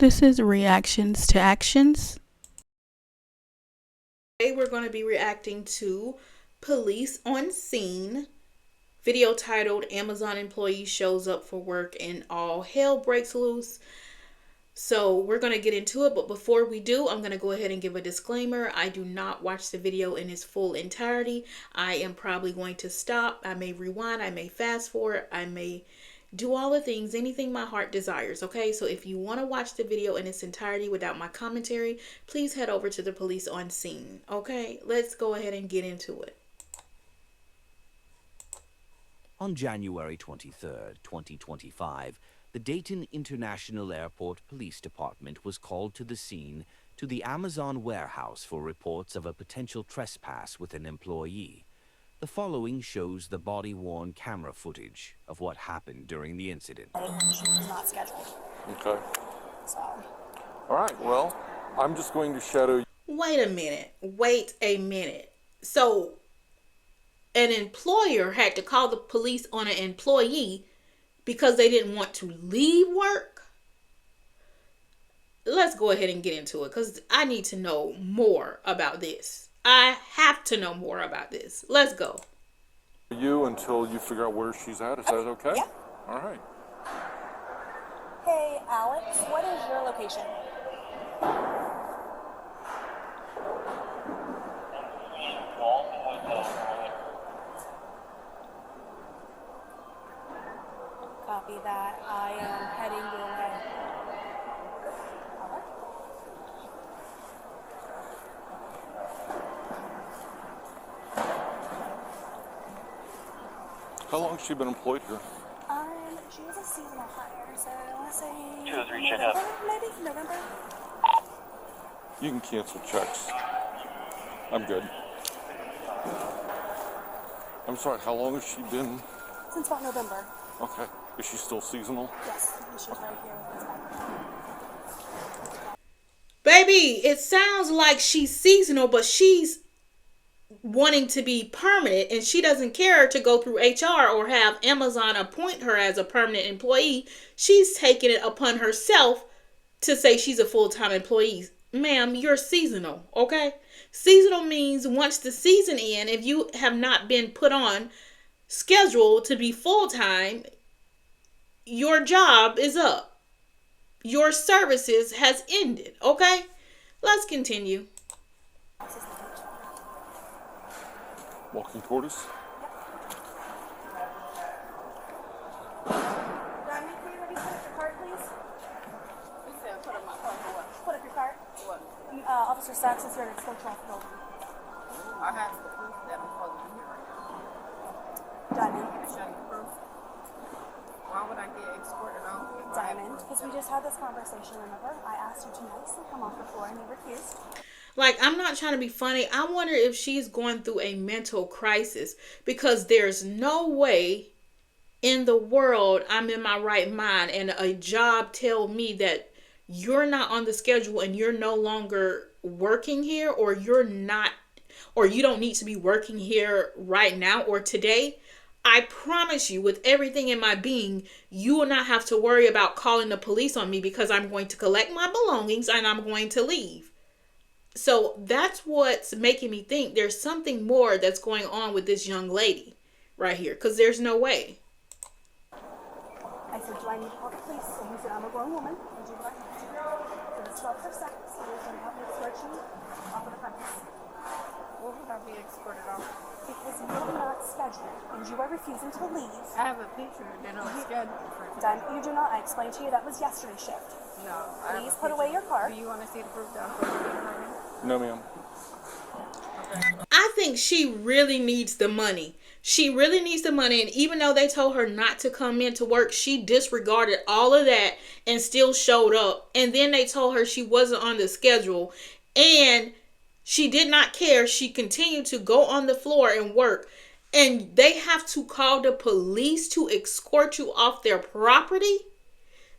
This is reactions to actions. Today we're going to be reacting to Police on Scene, video titled Amazon Employee Shows Up for Work and All Hell Breaks Loose. So we're going to get into it, but before we do, I'm going to go ahead and give a disclaimer. I do not watch the video in its full entirety. I am probably going to stop. I may rewind. I may fast forward. I may do all the things, anything my heart desires, okay? So if you want to watch the video in its entirety without my commentary, please head over to the Police on Scene, okay? Let's go ahead and get into it. On January 23rd, 2025, the Dayton International Airport Police Department was called to the scene to the Amazon warehouse for reports of a potential trespass with an employee. The following shows the body-worn camera footage of what happened during the incident. She was not scheduled. Okay. So. All right, well, I'm just going to shadow you. Wait a minute. So an employer had to call the police on an employee because they didn't want to leave work? Let's go ahead and get into it because I need to know more about this. I have to know more about this. Let's go. You until you figure out where she's at. Is that okay? Yeah. All right. Hey, Alex, what is your location? Copy that. I am heading your way. How long has she been employed here? She was a seasonal hire, so I want to say She was reaching November, up. maybe November. You can cancel checks. I'm good. I'm sorry, how long has she been? Since about November. Okay. Is she still seasonal? Yes, she's right here with us. Baby, it sounds like she's seasonal, but she's wanting to be permanent and she doesn't care to go through HR or have Amazon appoint her as a permanent employee. She's taking it upon herself to say she's a full-time employee. Ma'am, you're seasonal, okay? Seasonal means once the season ends, if you have not been put on schedule to be full-time, your job is up. Your services has ended, okay? Let's continue. Walking toward us? Diamond, can you let me put up your card, please? You said put up my card for what? Put up your card. What? Officer Sachs is here to escort you off the building. I have the proof that I'm supposed to be here right now. Diamond. Can I show you the proof? Why would I get escorted off? if I have Diamond, proof because we that- just had this conversation, remember? I asked you to nicely come off the floor and you refused. Like, I'm not trying to be funny. I wonder if she's going through a mental crisis because there's no way in the world I'm in my right mind and a job tell me that you're not on the schedule and you're no longer working here, or you're not, or you don't need to be working here right now or today. I promise you, with everything in my being, you will not have to worry about calling the police on me because I'm going to collect my belongings and I'm going to leave. So that's what's making me think there's something more that's going on with this young lady right here, because there's no way. I said, do I need to call the police? And he said, I'm a grown woman. And you let me do this love for sex. So you're going to have to escort you off of the premise. What would I be escorted off? Because you're not scheduled and you are refusing to leave. I have a picture that I'm scheduled for. Diamond, you do not. I explained to you that was yesterday's shift. No. I have Please a put away picture. your card. Do you want to see the proof that I'm supposed to be here right now? No, ma'am. I think she really needs the money. She really needs the money. And even though they told her not to come into work, she disregarded all of that and still showed up. And then they told her she wasn't on the schedule and she did not care. She continued to go on the floor and work. And they have to call the police to escort you off their property?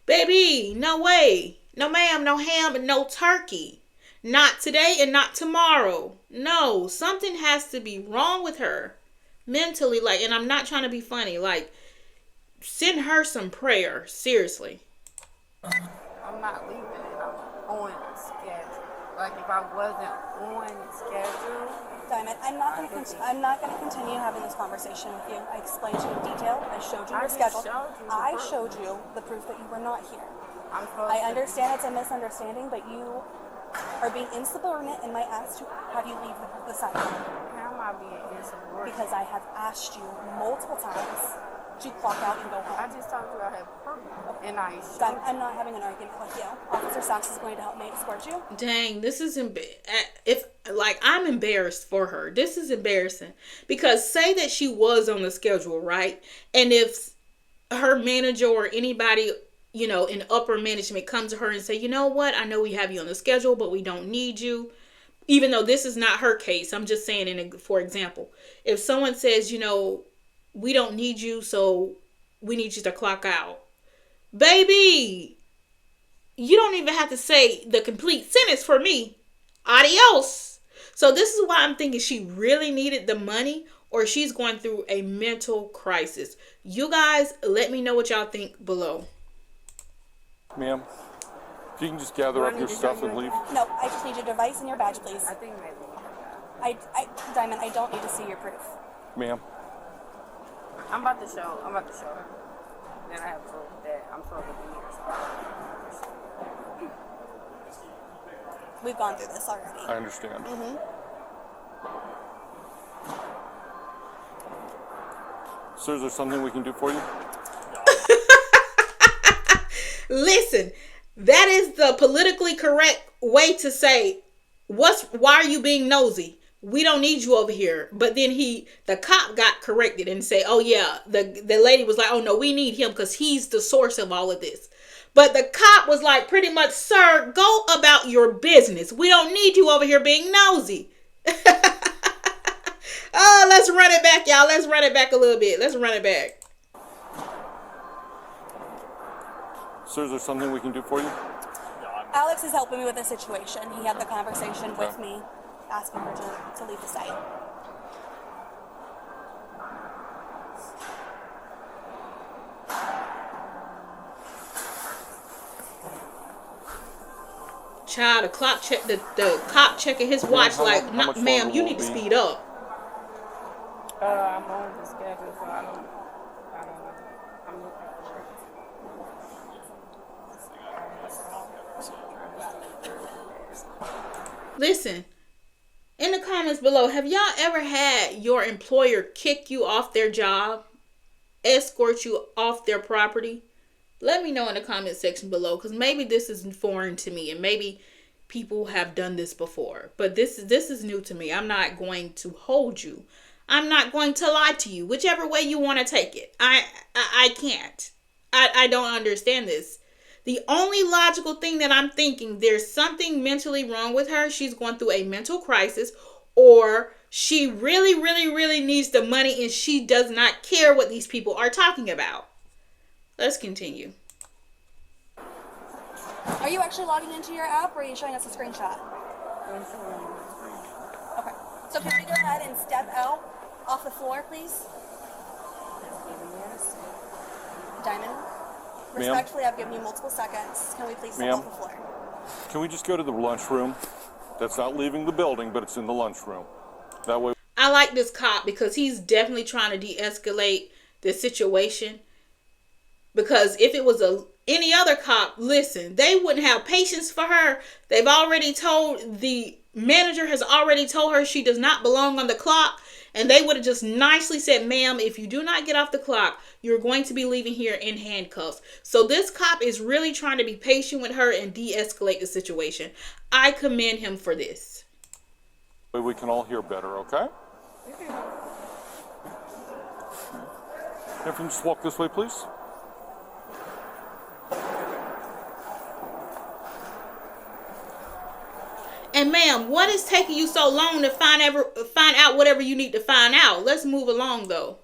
Baby, no way. No ma'am, no ham, and no turkey. Not today and not tomorrow. No, something has to be wrong with her mentally. Like, and I'm not trying to be funny. Like, send her some prayer. Seriously. I'm I'm not leaving and I'm on schedule. Like if I wasn't on schedule, Diamond, I'm not going to continue having this conversation with you. I explained to you in detail. I showed you I your just schedule. showed you the I proof. showed you the proof that you were not here. I'm supposed I to understand it's a misunderstanding, but you are being insubordinate in my ask to have you leave the site. How am I being insubordinate? Because I have asked you multiple times to clock out and go I home. just told you I had proof, and I I'm, showed I'm not having an argument with you. Officer Sachs is going to help me escort you. Dang, this is if like I'm embarrassed for her. This is embarrassing because say that she was on the schedule, right? And if her manager or anybody, you know, in upper management comes to her and say, you know what, I know we have you on the schedule, but we don't need you. Even though this is not her case, I'm just saying, for example, if someone says, you know, we don't need you, so we need you to clock out. Baby, you don't even have to say the complete sentence for me. Adios. So this is why I'm thinking she really needed the money or she's going through a mental crisis. You guys, let me know what y'all think below. Ma'am, if you can just gather up your stuff and leave. No, I just need your device and your badge, please. I think maybe. Diamond, I don't need to see your proof. Ma'am, I'm about to show her. Then I have proof that I'm supposed to be here. We've gone through this already. I understand. Sir, is there something we can do for you? Listen, that is the politically correct way to say, why are you being nosy? We don't need you over here. But then the cop got corrected and say, oh yeah, the lady was like, oh no, we need him because he's the source of all of this. But the cop was like, pretty much, sir, go about your business. We don't need you over here being nosy. Oh, let's run it back, y'all. Let's run it back a little bit. Let's run it back. Sir, is there something we can do for you? Alex is helping me with the situation. He had the conversation with me, asking her to leave the site. Child, the cop checking his watch how like, much ma'am, longer you will need to it be? speed up. I'm on the schedule, so I don't know. I'm looking for Listen, in the comments below, have y'all ever had your employer kick you off their job, escort you off their property? Let me know in the comment section below, because maybe this is foreign to me and maybe people have done this before. But this is new to me. I'm not going to hold you. I'm not going to lie to you. Whichever way you want to take it. I can't. I don't understand this. The only logical thing that I'm thinking, there's something mentally wrong with her. She's going through a mental crisis, or she really, really, really needs the money and she does not care what these people are talking about. Let's continue. Are you actually logging into your app, or are you showing us a screenshot? Okay. So can we go ahead and step out off the floor, please? Diamond, respectfully, I've given you multiple seconds. Can we please step off the floor? Can we just go to the lunchroom? That's not leaving the building, but it's in the lunchroom. That way. I like this cop because he's definitely trying to de-escalate the situation. Because if it was any other cop, listen, they wouldn't have patience for her. They've already told, the manager has already told her she does not belong on the clock. And they would have just nicely said, ma'am, if you do not get off the clock, you're going to be leaving here in handcuffs. So this cop is really trying to be patient with her and de-escalate the situation. I commend him for this. We can all hear better, okay? If you can just walk this way, please. And ma'am, what is taking you so long to find out whatever you need to find out? Let's move along though.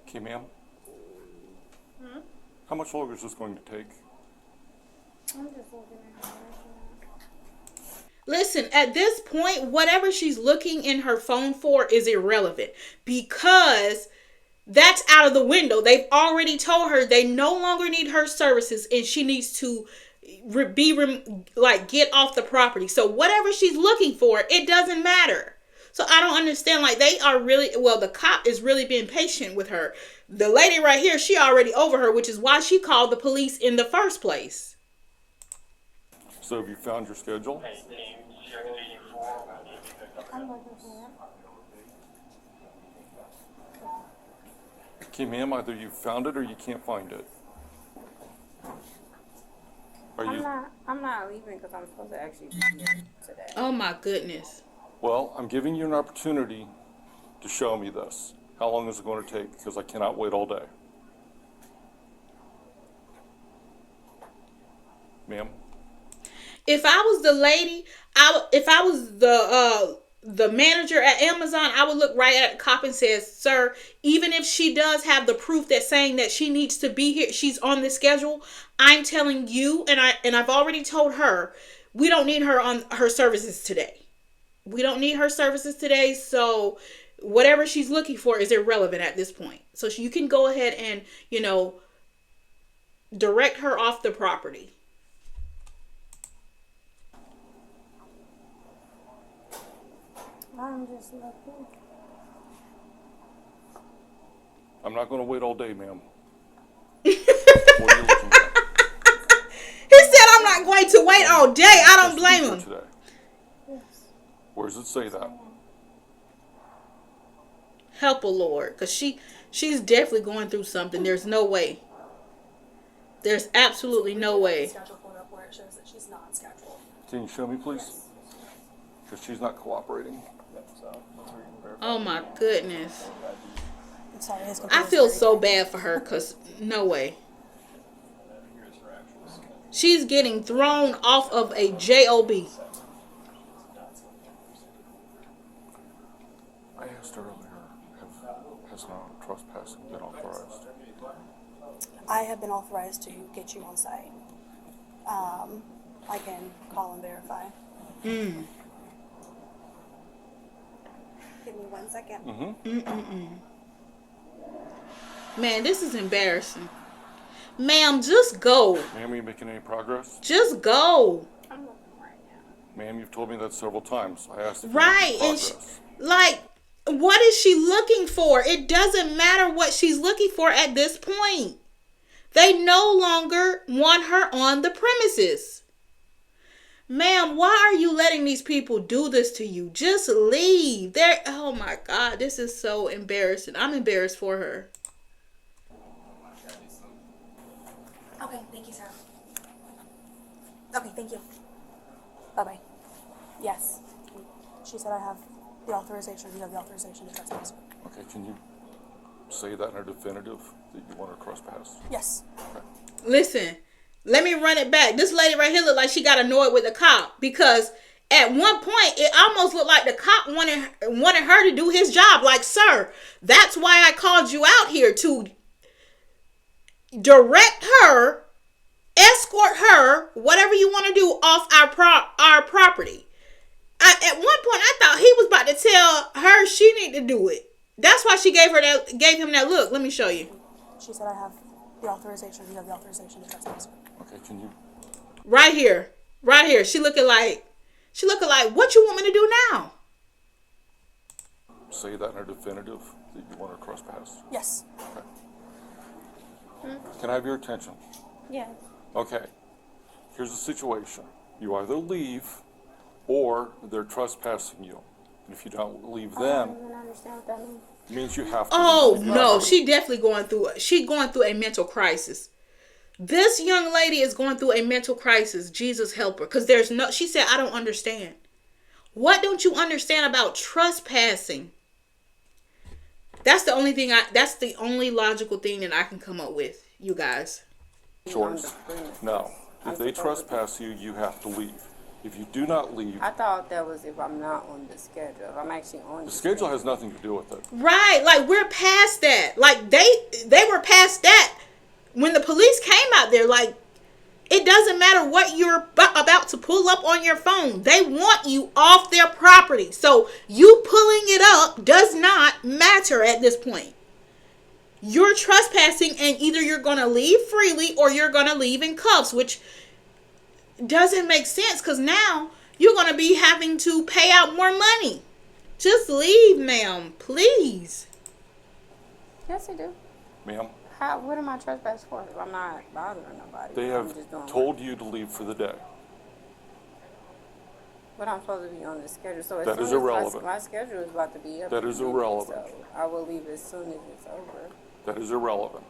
Okay, ma'am. How much longer is this going to take? I'm just looking at it. Listen, at this point, whatever she's looking in her phone for is irrelevant because that's out of the window. They've already told her they no longer need her services and she needs to get off the property. So whatever she's looking for, it doesn't matter. So I don't understand. Like, they are really, well, the cop is really being patient with her. The lady right here, she already over her, which is why she called the police in the first place. So have you found your schedule? I'm looking for it. Okay, ma'am, either you found it or you can't find it. I'm not leaving because I'm supposed to actually be here today. Oh my goodness. Well, I'm giving you an opportunity to show me this. How long is it going to take? Because I cannot wait all day. Ma'am? If I was the lady, if I was the manager at Amazon, I would look right at the cop and says, "Sir, even if she does have the proof that's saying that she needs to be here, she's on the schedule, I'm telling you, and I've already told her, we don't need her on her services today. We don't need her services today, so whatever she's looking for is irrelevant at this point. So you can go ahead and, direct her off the property." I'm just looking. I'm not going to wait all day, ma'am. What are you looking at? He said, "I'm not going to wait all day." I don't Supposed to be blame here him. Today. Yes. Where does it say that? Help her, Lord, because she's definitely going through something. There's no way. There's absolutely no way. Schedule pulled up where it shows that she's not scheduled. Can you show me, please? Because she's not cooperating. Oh my goodness. I'm sorry. His I computer's feel very so bad. bad for her because no way. She's getting thrown off of a job. I asked earlier, has trespassing been authorized? I have been authorized to get you on site. I can call and verify. Give me 1 second. Man, this is embarrassing. Ma'am, just go. Ma'am, are you making any progress? Just go. I'm looking right now. Ma'am, you've told me that several times. I asked if you Right. were And making progress. what is she looking for? It doesn't matter what she's looking for at this point. They no longer want her on the premises. Ma'am, why are you letting these people do this to you? Just leave. Oh my God, this is so embarrassing. I'm embarrassed for her. Okay, thank you, sir. Okay, thank you. Bye-bye. Yes. She said I have the authorization. You have the authorization to trespass. Okay, can you say that in a definitive that you want her trespassed? Yes. Listen, let me run it back. This lady right here looked like she got annoyed with the cop because at one point it almost looked like the cop wanted her to do his job. Like, "Sir, that's why I called you out here, to direct her, escort her, whatever you want to do, off our property." At one point I thought he was about to tell her she need to do it. That's why she gave him that look. Let me show you. She said I have the authorization. You have the authorization to trespass. Okay, can you Right here. She looking like, "What you want me to do now?" say that in a definitive that you want her trespassed? Yes. Can I have your attention? Yeah. Okay, here's the situation. You either leave or they're trespassing you. And if you don't leave I then, don't even understand what that means. it means you have to Oh leave. You no, have to- she definitely going through a mental crisis. This young lady is going through a mental crisis. Jesus help her. Because she said, "I don't understand." What don't you understand about trespassing? That's the only logical thing that I can come up with, you guys. choice. No. If they trespass you, you have to leave. If you do not leave, I thought that was if I'm not on the schedule. If I'm actually on the schedule has nothing to do with it. Right, like we're past that. Like they were past that when the police came out there. Like It doesn't matter what you're about to pull up on your phone. They want you off their property. So you pulling it up does not matter at this point. You're trespassing, and either you're going to leave freely or you're going to leave in cuffs, which doesn't make sense because now you're going to be having to pay out more money. Just leave, ma'am, please. Yes, I do. Ma'am, What am I trespassing for? I'm not bothering nobody. they I'm have just doing told you to leave for the day. But I'm supposed to be on the schedule. So as That soon is as irrelevant. my schedule is about to be up. That in is a minute, irrelevant. So I will leave as soon as it's over. That is irrelevant.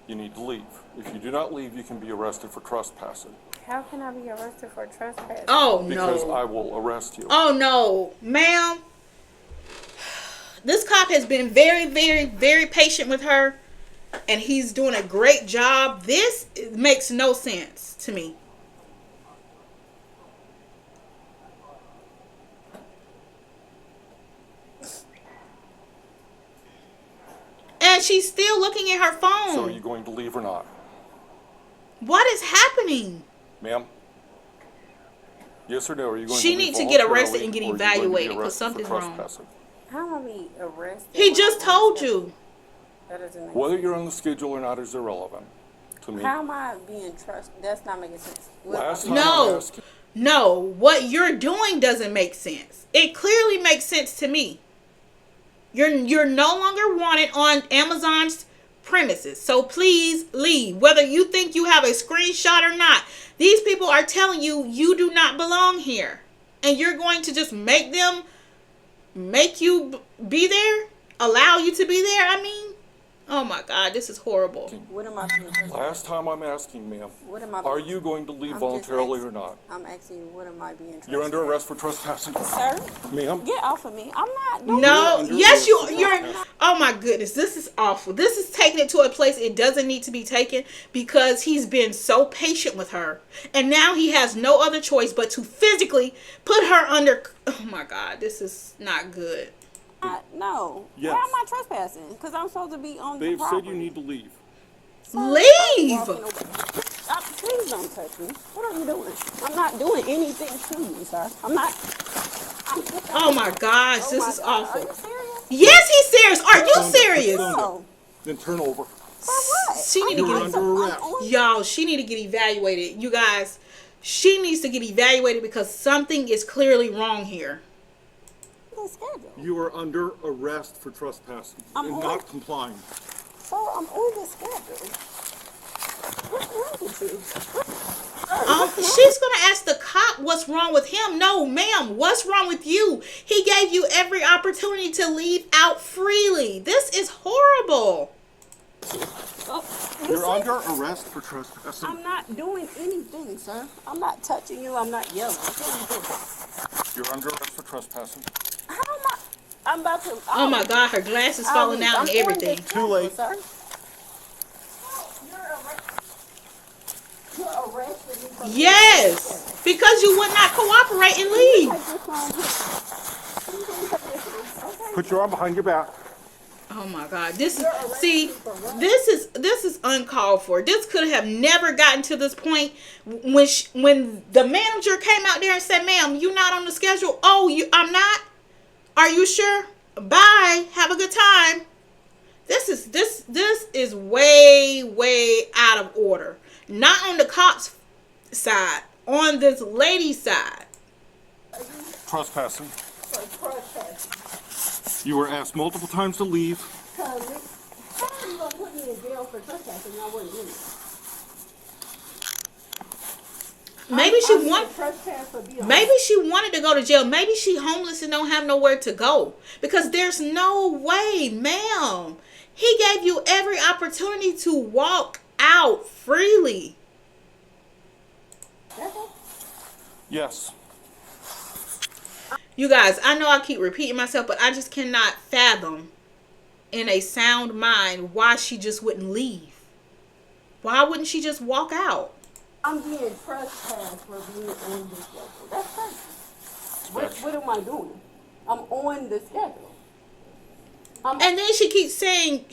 You need to leave. If you do not leave, you can be arrested for trespassing. How can I be arrested for trespassing? Oh, Because no. I will arrest you. Oh, no. Ma'am, this cop has been very, very, very patient with her, and he's doing a great job. This makes no sense to me. And she's still looking at her phone. So are you going to leave or not? What is happening? Ma'am? Yes or no? Are you going She to leave needs to get voluntarily, arrested and get or are you going to be evaluated, 'cause arrested for something's wrong. trespassing? How am I be arrested? He when just I'm on told the schedule? you. That doesn't make Whether sense. you're on the schedule or not is irrelevant to me. How am I being trusted? That's not making sense. Last time No. I asked you, No, what you're doing doesn't make sense. It clearly makes sense to me. You're no longer wanted on Amazon's premises. So please leave. Whether you think you have a screenshot or not, these people are telling you you do not belong here. And you're going to just make you be there? Allow you to be there? I mean, oh my God, this is horrible. What am I being trusted? last time I'm asking, ma'am, What am I? are you going to leave I'm just voluntarily asking- or not? I'm asking you, what am I being trusted? You're under arrest for trespassing. Sir, Ma'am? get off of me. I'm not doing No, under yes, arrest for you're. trespassing. Oh my goodness, this is awful. This is taking it to a place it doesn't need to be taken because he's been so patient with her, and now he has no other choice but to physically put her under. Oh my God, this is not good. No. Yes. Why am I trespassing? Because I'm supposed to be on the They've property. said you need to leave. Leave. Walking away. Please don't touch me. What are you doing? I'm not doing anything to you, sir. I'm not. Oh my gosh, Oh this my is God. awful. Are you serious? Yes, he's serious. Are you Phone serious? down. No. Then turn over. For what? She need to You're get under arrest. y'all. She need to get evaluated. You guys, she needs to get evaluated because something is clearly wrong here. The schedule. You are under arrest for trespassing I'm and on- not complying. So I'm on the schedule. What's wrong with you? She's gonna ask the cop what's wrong with him. No, ma'am, what's wrong with you? He gave you every opportunity to leave out freely. This is horrible. Oh, you You're see? under arrest for trespassing. I'm not doing anything, sir. I'm not touching you. I'm not yelling. What are you doing? You're under arrest for trespassing. How am I? I'm about to. Oh my God, her glasses falling out and everything. Too late. Sir. You're arrested me for Yes, because you would not cooperate and leave. Take this phone here. Okay. Put your arm behind your back. Oh my God, this is uncalled for. This could have never gotten to this point when the manager came out there and said, "Ma'am, you not on the schedule." Oh, I'm not. Are you sure? Bye. Have a good time. This is way out of order. Not on the cops' side, on this lady's side. Trespassing. For trespassing. You were asked multiple times to leave. How are you gonna put me in jail for trespassing? I wouldn't do it. Maybe Maybe she wanted to go to jail. Maybe she homeless and don't have nowhere to go. Because there's no way, ma'am. He gave you every opportunity to walk out freely. Yes. You guys, I know I keep repeating myself, but I just cannot fathom in a sound mind why she just wouldn't leave. Why wouldn't she just walk out? I'm being trespassed for being on the schedule. That's crazy. What am I doing? I'm on the schedule. And then she keeps saying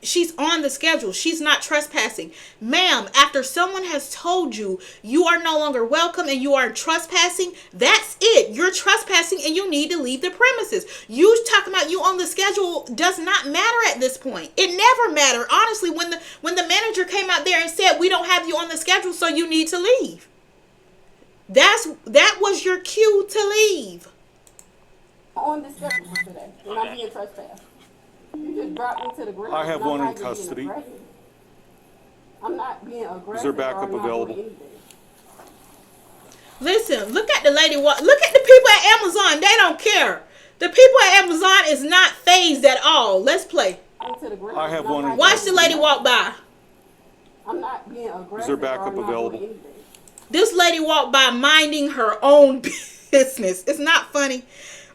she's on the schedule. She's not trespassing. Ma'am, after someone has told you you are no longer welcome and you are trespassing, that's it. You're trespassing and you need to leave the premises. You talking about you on the schedule does not matter at this point. It never mattered. Honestly, when the manager came out there and said, we don't have you on the schedule, so you need to leave. That was your cue to leave. On the schedule today, and I'm being trespassed. You just dropped me to the ground. I have and I'm one in not being custody. aggressive. I'm not being aggressive. Is there backup or I'm not available? doing anything. Listen, look at the lady. Look at the people at Amazon. They don't care. The people at Amazon is not phased at all. Let's play. To the ground, I have and I'm one not in Watch doing the lady anything. walk by. I'm not being aggressive. Is there or backup I'm not available? doing anything. This lady walked by minding her own business. It's not funny.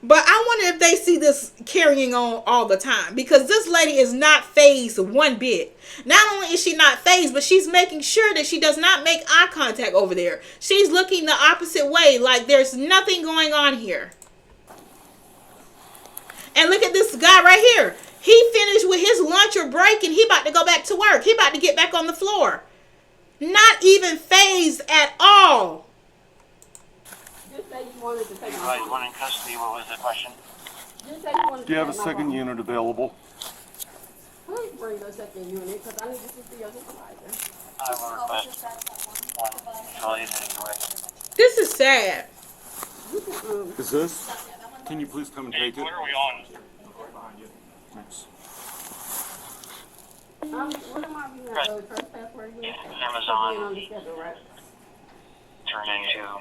But I wonder if they see this carrying on all the time. Because this lady is not phased one bit. Not only is she not phased, but she's making sure that she does not make eye contact over there. She's looking the opposite way, like there's nothing going on here. And look at this guy right here. He finished with his lunch or break and he about to go back to work. He about to get back on the floor. Not even phased at all. Just say you wanted to take my Right, phone. one in custody. What was the question? Just say you wanted to Do you have a take my second phone. unit available? Please bring the second unit, because I need to see your supervisor. I will request one. I'll leave it anyway. This is sad. Is this? Can you please come and take it? What are we on? Thanks. What am I being trespass for again? Amazon. Being on the schedule, right? Turn into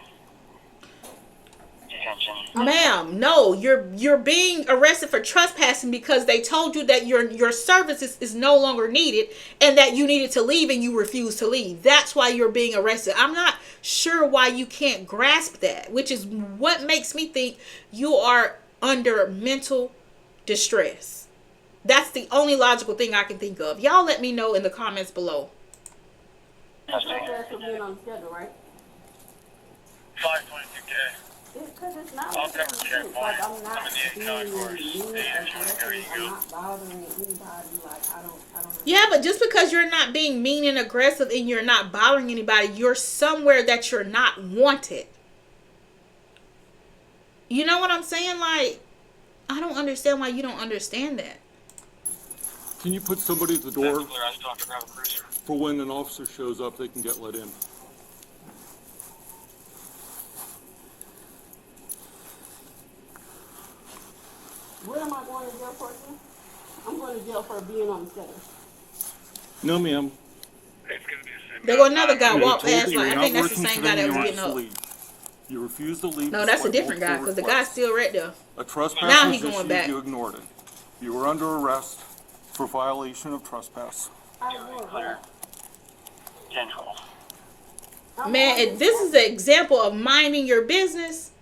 detention. Ma'am, no, you're being arrested for trespassing because they told you that your service is no longer needed and that you needed to leave and you refused to leave. That's why you're being arrested. I'm not sure why you can't grasp that, which is what makes me think you are under mental distress. That's the only logical thing I can think of. Y'all let me know in the comments below. Trespass for being on the schedule, right? 522K. Because it's not I'll never check like mine. I'm not I'm in the being category. mean, Yeah, aggressive, there you I'm go. not bothering anybody, like I don't Yeah, but just because you're not being mean and aggressive and you're not bothering anybody, you're somewhere that you're not wanted. You know what I'm saying? Like, I don't understand why you don't understand that. Can you put somebody at the door I still have to grab a cruiser. for when an officer shows up, they can get let in? What am I going to jail for again? I'm going to jail for being on the schedule. No, ma'am. It's going to be the same. There go another guy You were walk told that past. you Like, were I not think that's the working same today guy that and was you getting were up. to leave. You refused to leave. No, that's a despite different guy multiple because the guy's requests. still right there. A trespass Now was he going issued, back. you ignored it. You were under arrest for violation of trespass. I ignored Clear. that. 10-12. Man, this is an example of minding your business.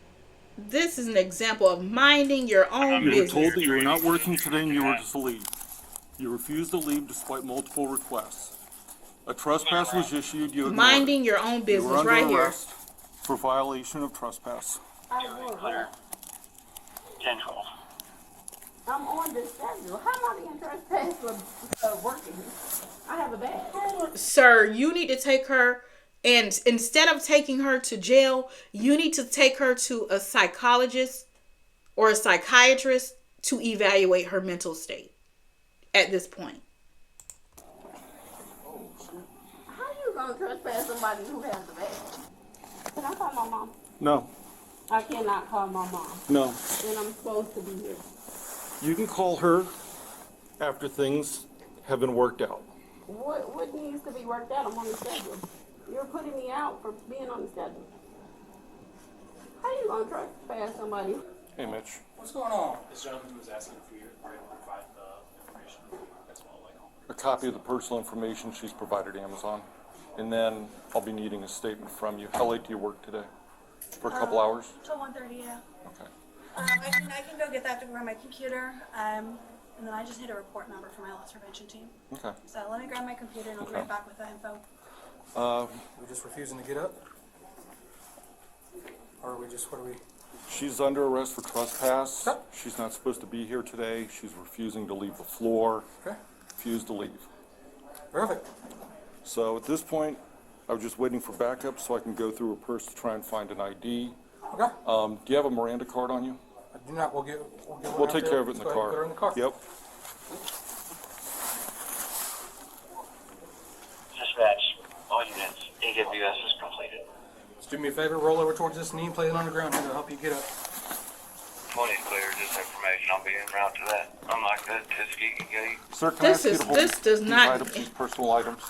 This is an example of minding your own You were business. told that you were not working today and you were to leave. You refused to leave despite multiple requests. A trespass was issued, you ignored Minding it. your own You were business under right here. arrest for violation of trespass. I ignored Clear. that. 10-12. I'm on the schedule. How am I being trespassed for working? I have a badge. Sir, you need to take her, and instead of taking her to jail, you need to take her to a psychologist or a psychiatrist to evaluate her mental state at this point. How you going to trespass somebody who has a badge? Can I call my mom? No, I cannot call my mom. no. And I'm supposed to be here. You can call her after things have been worked out. What needs to be worked out? I'm on the schedule. You're putting me out for being on the schedule. How you going to trespass somebody? Hey, Mitch. What's going on? This gentleman was asking if we are able to provide the information as well, like A copy of the personal information she's provided Amazon. And then I'll be needing a statement from you. How late do you work today? For a couple hours? Till 1:30, yeah. Okay. I can go get that to grab my computer, and then I just hit a report number for my loss prevention team. Okay. So let me grab my computer and I'll be Okay. right back with the info. we're just refusing to get up? Or are we just, what are we? She's under arrest for trespass. Okay. She's not supposed to be here today. She's refusing to leave the floor. Okay. If refused to leave. Perfect. So at this point, I was just waiting for backup so I can go through her purse to try and find an ID. Okay. Do you have a Miranda card on you? I do not. We'll get We'll take care of it in the Let's go ahead and car. put her in the car. Yep. Dispatch, all units, AWS is completed. Just do me a favor, roll over towards this knee and play it on the ground here to help you get up. 20 is clear, just information. I'll be en route to that. Unlike that Tuskegee Gate. Sir, can I ask you to hold This does these not- items, these personal items?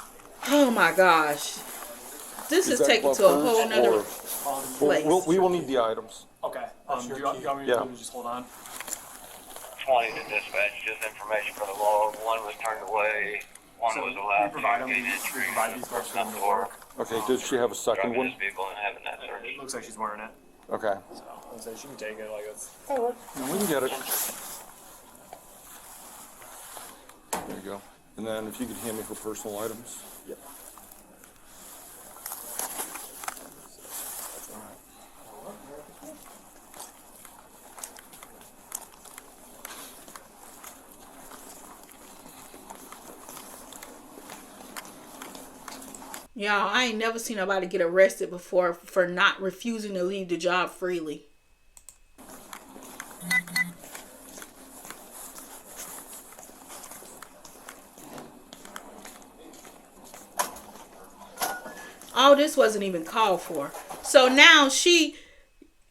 Oh my gosh. This is that taken glove to a first, whole nother or- place. We will need the items. Okay. That's Do your you want key. me Yeah. to just hold on? 20 to dispatch, just information for the log. One was turned away. One was allowed we provide to them. gain entry. We provide these cards for them to work. Okay, does she have a second Driving one? this vehicle and having that search. It looks like she's wearing it. Okay, So I'll say she can take it. Like it's. then we can get it. There you go. And then if you could hand me her personal items. Yep. Y'all, I ain't never seen nobody get arrested before for not refusing to leave the job freely. Oh, this wasn't even called for. So now she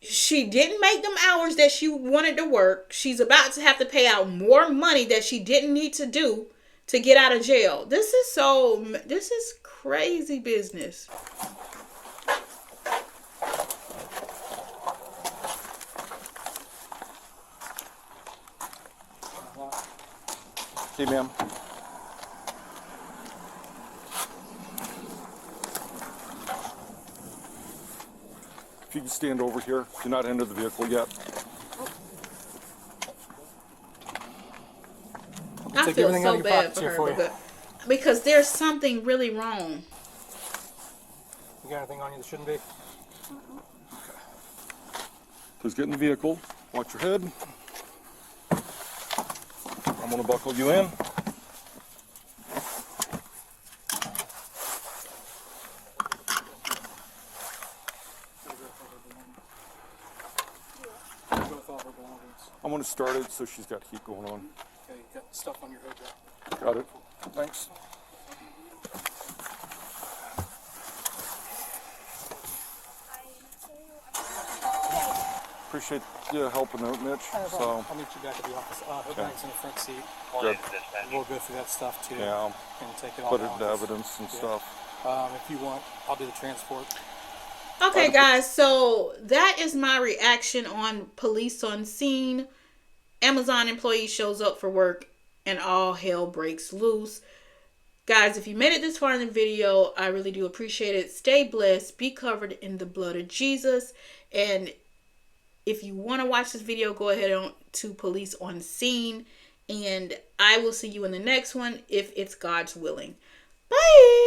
didn't make them hours that she wanted to work. She's about to have to pay out more money that she didn't need to do to get out of jail. This is crazy business. Hey, ma'am. If you can stand over here, do not enter the vehicle yet. I Take feel everything out so of your bad pockets for here her for you. because there's something really wrong. You got anything on you that shouldn't be? Please get in the vehicle. Watch your head. I'm going to buckle you in. I'm going to start it so she's got heat going on. Okay, you got stuff on your hood there. Got it. Thanks. Appreciate you helping out, Mitch. So, I'll meet you back at the office. Hood bag's in the front seat. 20 to dispatch. We'll go through that stuff too. yeah, And take it all put it down. into evidence and Yeah. stuff. If you want, I'll do the transport. Okay, guys, so that is my reaction on police on scene. Amazon employee shows up for work and all hell breaks loose. Guys, if you made it this far in the video, I really do appreciate it. Stay blessed. Be covered in the blood of Jesus. And if you want to watch this video, go ahead on to Police on Scene. And I will see you in the next one if it's God's willing. Bye.